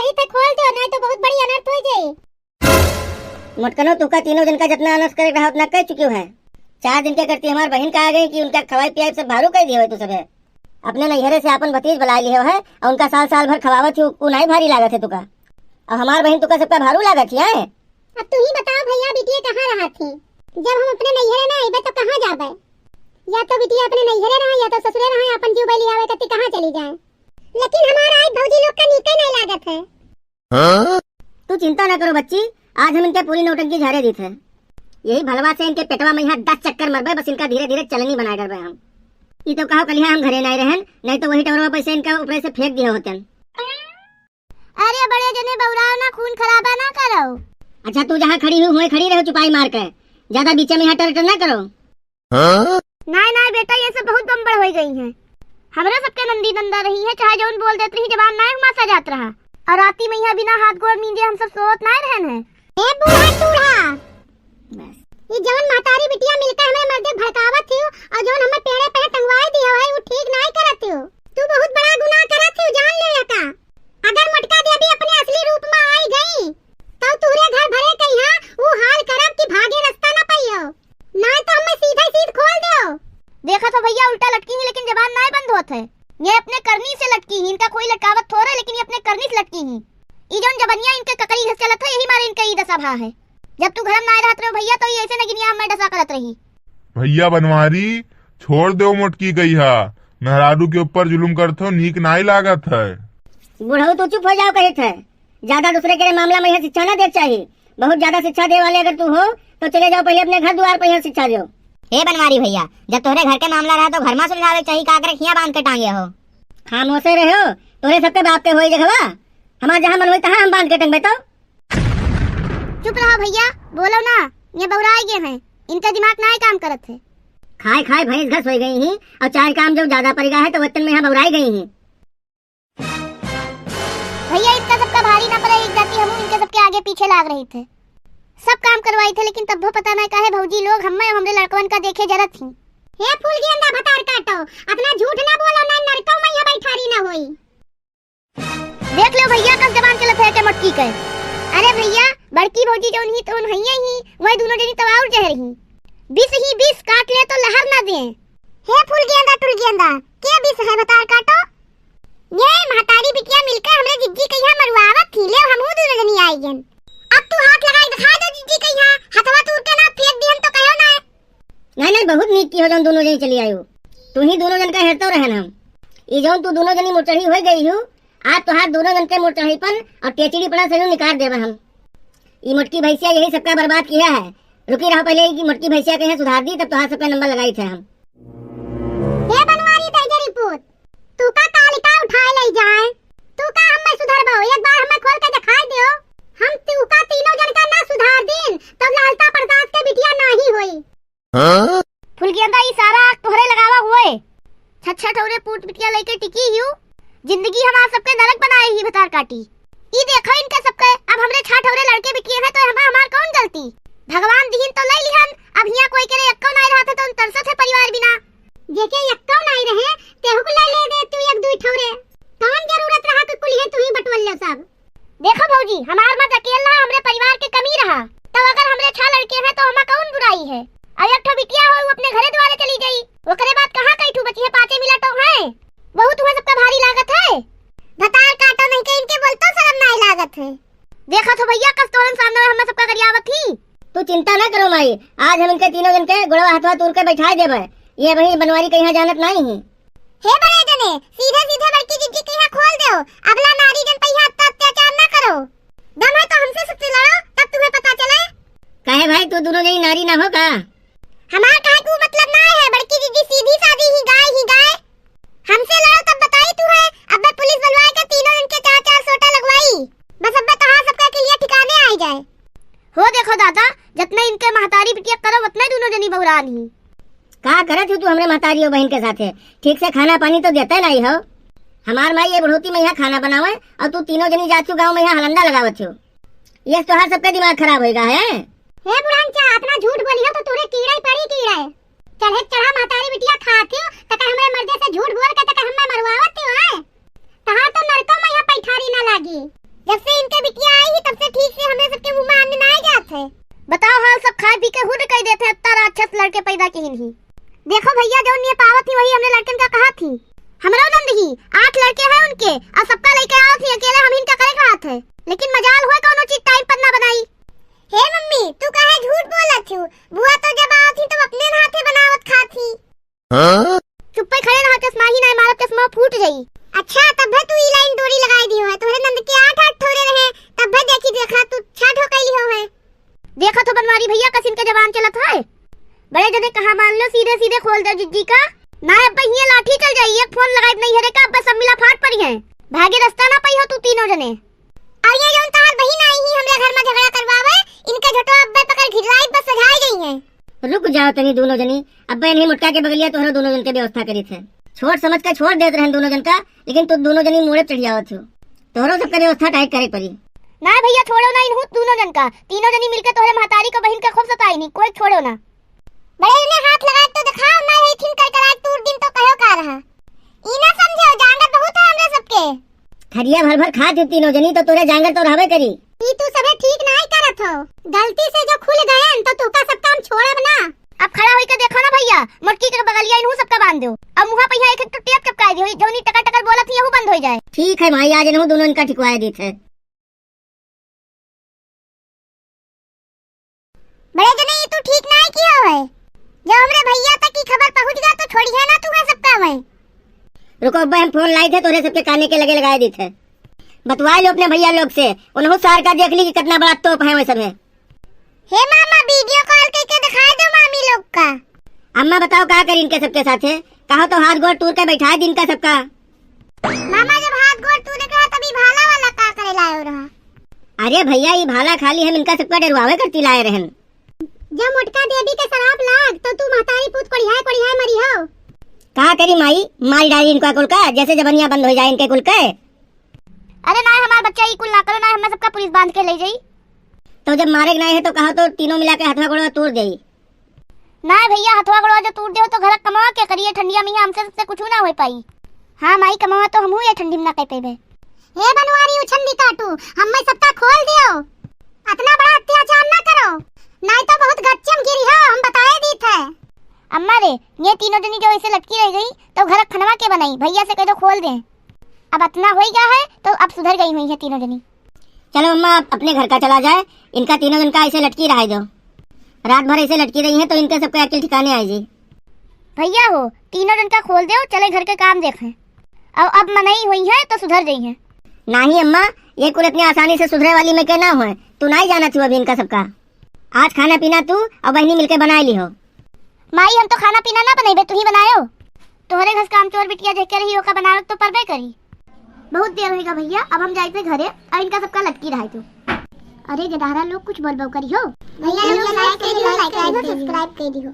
यही तक खोल दो, नहीं तो बहुत बड़ी अनर्थ हो जाए। मोटकनो तुका तीनों दिन का जितना अनर्थ करे रहा उतना कर चुकी है। 4 दिन के करती हमार बहन का आ गई कि उनका खवाई पियाई सब भारू कर दिए हो तू सबे। अपने नैहरे से अपन भतीज बुला लिए है और उनका साल साल भर खवावत हो को नहीं भारी लागत है तुका, और हमार बहन तुका सबका भारू लागत है। अब तू ही बताओ भैया, बिटिया कहाँ रहा थी जब हम अपने नैहरे ना आइबे तो कहाँ जाबे? या तो बिटिया अपने नैहरे रहा या तो ससुरे रहा, अपन जीव बैली आवे कति कहाँ चली जाए। लेकिन हमारा आज भौजी लोग का नीके नहीं लागत है। तू चिंता न करो बच्ची, आज हम इनके पूरी नौटंकी झाड़े दी थे। यही भलवा से इनके पेटवा में यहाँ 10 चक्कर मरबे, बस इनका धीरे धीरे चलनी बना कर हम। ये तो कहो कलिया हम घरे नहीं रहन, नहीं तो वही टवरवा पैसे इनका ऊपर से फेंक दिया होते। अरे बड़े जने बौराओ ना, खून खराबा ना करो। अच्छा तू जहाँ खड़ी हुई वहीं खड़ी रहो चुपाई मार के, ज्यादा बीचे में यहाँ टर ना करो। नहीं बेटा, ये सब बहुत बम्बड़ हो गई है। हमरा सबके नंदी नंदा रही है, चाहे जौन बोल देत रही जबान ना मासा जात रहा, और राती में यहाँ बिना हाथ गोड़ नींदे हम सब सोत ना रहन है। ए बूढ़ा टूढ़ा, बस ये जौन महतारी बिटिया मिलकर हमें मर्दे भड़कावत थी और जौन हमें पेड़े पे टंगवाई दी है वो ठीक नहीं करत हो। तू बहुत बड़ा गुनाह करत थी, जान ले का। अगर मटका देवी अपने असली रूप में आई गई तो तूरे घर भरे कहिया वो हाल करब कि भागे रास्ता ना पाइयो, नहीं तो हमें सीधा सीध खोल दो। देखा तो भैया उल्टा लटकी है, लेकिन जबान नहीं बंद होत है। ये अपने करनी से लटकी है, इनका कोई लटकावत थोड़ा है, लेकिन ये अपने करनी से लटकी है। ई जौन जबनिया इनके ककड़ी घस चलत है, यही मारे इनका ई दशा भा है। जब तू घर में नहीं रहत रहो भैया तो ये ऐसे नगिनिया हमें डसा करत रही। भैया बनवारी छोड़ दो मोटकी गई है, मेहरारू के ऊपर जुलुम करते हो नीक नहीं लागत है। बुढ़ऊ तो चुप हो जाओ कहे थे, ज्यादा दूसरे के मामला में शिक्षा ना दे चाहिए। बहुत ज्यादा शिक्षा दे वाले अगर तू हो तो चले जाओ पहले अपने घर द्वार पर शिक्षा दो। हे बनवारी भैया, जब तोहरे घर के मामला रहा तो घर में सुलझावे चाहिए, का करे खिया बांध के टांगे हो। खामोशे रहो, तोरे सबके बाप के होई जगवा, हमार जहाँ मन होई तहाँ हम बांध के टंगबे। तो चुप रहो भैया, बोलो ना, ये बौराई गए हैं, इनका दिमाग ना काम करत है। खाए खाए भैंस घस हो गई ही, और 4 काम जब ज्यादा पड़ गया है तो वतन में यहाँ बौराई गई ही। भैया इतना सबका भारी ना पड़े, एक जाती हम इनके सबके आगे पीछे लाग रही थे, सब काम करवाई थे, लेकिन तब पता नहीं काहे भौजी लोग हमें हमरे लड़कवन का देखे जरत थी। हे फूल गेंदा भतार काटो, अपना झूठ ना बोलो, ना नरकों में यहाँ बैठारी ना होई। देख लो भैया कस जबान चलत है के मटकी के। अरे भैया बड़की भौजी जौन ही तो हइये ही, वही दोनों जनी तवाउर जहर ही। 20 काट ले तो लहर ना दे। हे फूल गेंदा टुल गेंदा, के 20 है भतार काटो। ये महतारी बिटिया मिलकर हमरे जिज्जी कहिया मरवावत थी, ले हमहू दोनों जनी आई गन। अब तू हाथ लगाई दिखा दो जिज्जी कहिया, हथवा तूर के ना फेंक दिहन तो कहो ना। नहीं बहुत नीक की हो जौन दोनों जनी चली आयो, तू ही दोनों जन का हेरतो रहन हम। ये जौन तू दोनों जनी मोचढ़ी हो गई हो, आज तो हाथ दोनों जन के मोचढ़ीपन और टेचड़ी पड़ा से निकाल देबा हम। ये मोटकी भैंसिया यही सबका बर्बाद किया है। रुकी रहो पहले की मोटकी भैंसिया के सुधार दी, तब तो हाथ सबका नंबर लगाई थे हम। हे बनवारी तेजरी पुत, तू का कालिका उठाए ले जाए, तू का हमें सुधारबो, एक बार हमें खोल के दिखाई दियो। हम तू का तीनों जन का ना सुधार दिन तब लालता प्रसाद के बिटिया नाही होई। फुलगियंदा ई सारा तोहरे लगावा हुए, छछा ठौरे पूत बिटिया लेके टिकी हियो, जिंदगी हमार सबके नरक बनाई ही भतार काटी। ई देखो इनके सबके, अब हमरे छा ठौरे लड़के बिटिया है तो हमार कौन गलती? भगवान दिहिन तो ले लिहन, अब हिया कोई करे यक्को नहीं रहा था तो तरसत है परिवार बिना। जेके यक्को नहीं रहे तेहु को ले दे तू एक दुई ठौरे, कौन जरूरत रहा कि कुल है तू ही बटवल ले सब। देखो भौजी हमार मत अकेला हमरे परिवार के कमी रहा, तब अगर हमरे छा लड़के हैं तो हमा कौन बुराई है। अब एक ठो बिटिया हो अपने घरे द्वारे चली गई, वो करे बात कहां कई ठू बची है, 5 मिनट तो है, बहुत हुआ सबका भारी लागत है। भतार काटो नहीं के इनके बोलतो शर्म नहीं लागत है। देखा तो भैया कस तोरन सामने हमें सबका गरियावत थी। तू चिंता ना करो माई, आज हम इनके तीनों जन के गुड़वा हथवा तूर के बैठाए देबे। ये वही बनवारी के यहाँ जानत नहीं है। हे बड़े जने, सीधे सीधे बड़की जिज्जी के यहाँ खोल दो, अगला नारी जन पे यहाँ अत्याचार ना करो। दम है तो हमसे सच्चे लड़ो, तब तुम्हें पता चले। कहे भाई तू दोनों जनी नारी ना हो का? हमार कहे को मतलब ना है, बड़की जिज्जी सीधी सादी ही गाय। हमसे लड़ो तब बताई तू है, अब पुलिस बुलवाए के तीनों जन के 4 सोटा लगवाई, बस अब तो हाँ सबका के लिए ठिकाने आ जाए। हो देखो दादा, जितने इनके महतारी बिटिया करो उतने दोनों जनी बहुरान ही। का करत हो तू हमरे महतारी बहन के साथे? ठीक से खाना पानी तो देते नहीं हो। हमार माई ये बढ़ोती में यहाँ खाना बनावे और तू तीनों जनी जाचू गाँव में यहाँ हलंदा लगावत हो। ये तो हर सबका दिमाग खराब होगा है। हे बुढ़ांचा, अपना झूठ बोली हो तो तूरे कीड़ा ही पड़ी कीड़ा है। चढ़े चढ़ा महतारी बिटिया खाती हो तक हमरे मर्दे से झूठ बोल के तक हमें मरवावत हो है। तहार तो नरकों में यहाँ पैठारी ना लागी। जब जात है, लेकिन मजाल हुआ कोनो चीज टाइम पर ना बनाई। हे मम्मी तू काहे झूठ बोलत हूँ? बुआ तो जब आवत थी तो अपने हाथे बनावत खाती। चुप्पे खड़े रहा के स्माही ना मारत के स्मा फूट गई। अच्छा तब तू ई लाइन डोरी लगाई दी है, तोहरे नंद के 8 ठोरे रहे तब देखी देखा तू छा ठोकैली हो है। देखा तो बनवारी भैया कसिन के जवान चलत है। बड़े जने कहा मान लो सीधे सीधे खोल दे जिज्जी का ना अब हिया लाठी चल जाई। एक फोन लगाई नहीं हरे का बस सब मिला फाट पड़ी है। भागे रास्ता ना पई हो तू तीनों जने। और ये जोन तार बहिन आई ही हमरे घर में झगड़ा करवावे, इनके झटो अब्बे पकड़ घिराई बस सजाई गई है। रुक जाओ तनी दोनों जनी, अब्बे नहीं मुटका के बगलिया तोहरा दोनों जन के व्यवस्था करी थे। छोड़ समझ के छोड़ देत रहन दोनों जन का, लेकिन तू दोनों जनी मोड़े चढ़ जावत हो। तोहरो सबके व्यवस्था टाइट करे पड़ी। ना भैया छोड़ो ना इनहु दोनों जन का, तीनों जनी मिलके तोहरे महतारी को बहन के खूब सताई नहीं, कोई छोड़ो ना। बड़े ने हाथ लगाए तो दिखाओ ना हे थिन कर कराज तूर दिन तो कहो का रहा। इना समझो जांगर बहुत है हमरे सबके। खरिया भर भर खा थी तीनों जनी तो तोरे जांगर तो रहबे करी। ई तू सबे ठीक नहीं करत हो, गलती से जो खुल गए तो तू का सब काम छोड़ब ना। अब खड़ा होई के देखो ना भैया, मटकी के बगलिया इनहु सबका बांध दो। अब मुहा पे एक तो टेप चपकाई दी, जौनी टका टकर बोलत ही यहु बंद हो जाए। ठीक है भाई, आज इनहु दोनों इनका ठिकवाए दी थे। बड़े जने ये तू ठीक नहीं किया है, जब हमरे भैया तक की खबर पहुंच गया तो छोड़ी है ना तू है सबका मैं। रुको अब्बा, हम फोन लाई थे तोरे सबके काने के लगे लगाए दी थे। बतवा लो अपने भैया लोग से, उन्होंने सार का देख ली कि कितना बड़ा तोप है वैसे में। हे मामा वीडियो कॉल करके दिखाए दो मामी लोग का। अम्मा बताओ क्या करी इनके सबके साथ है? कहो तो हाथ गोड़ टूर के बैठा दिन का सबका। मामा जब हाथ गोड़ तूने कहा तभी भाला वाला का करे लायो रहा। अरे भैया ये भाला खाली हम इनका सबका डरवावे करती लाए रहन। जब मुटका देवी के शराब लाग तो तू महतारी पूत पढ़ियाए मरी हो। कहा करी माई, मारी डाली इनका कुल का, जैसे जबनिया बंद हो जाए इनके कुल के। अरे ना हमारा बच्चा ई कुल ना करो ना, हमें सबका पुलिस बांध के ले जाई। तो जब मारे नहीं है तो कहो तो तीनों मिला के हथवा गोड़वा तोड़ देई। ना भैया हथवा गोड़वा जो टूट दे तो घर कमावा के करिए, ठंडिया में हमसे सबसे कुछ ना हो पाई। हाँ माई कमावा तो हमहू ये ठंडी में ना कह पेबे। हे बनवारी उछन दी काटू, हमें सबका खोल दियो। इतना बड़ा अत्याचार ना करो, नहीं तो बहुत गच्चम गिरी हो, हम बताए दी थे। अम्मा रे ये तीनों जनी जो ऐसे लटकी रह गई तो घर खनवा के बनाई, भैया से कह दो खोल दे। अब इतना हो गया है तो अब सुधर गई हुई है तीनों जनी। चलो अम्मा अपने घर का चला जाए, इनका तीनों जन का ऐसे लटकी रहा दो। रात भर ऐसे लटकी रही है तो इनके सबके अकेले ठिकाने आए जी। भैया हो तीनों जन का खोल दो, चले घर के काम देखें। अब मनाई हुई है तो सुधर गई है। नहीं अम्मा, ये कुल इतनी आसानी से सुधरे वाली में के ना हो, तू नहीं जाना तू अभी इनका सबका। आज खाना पीना तू और बहनी मिलके बना ली हो। माई हम तो खाना पीना ना बनाई, तू ही बनायो। तोहरे घर काम चोर बिटिया देख के रही होगा बनावे तो परबे करी। बहुत देर होगा भैया, अब हम जाए थे घरे और इनका सबका लटकी रहा तू। अरे गदारा लोग कुछ बोल करी हो। भैया लोग लाइक कर दियो, सब्सक्राइब कर दियो।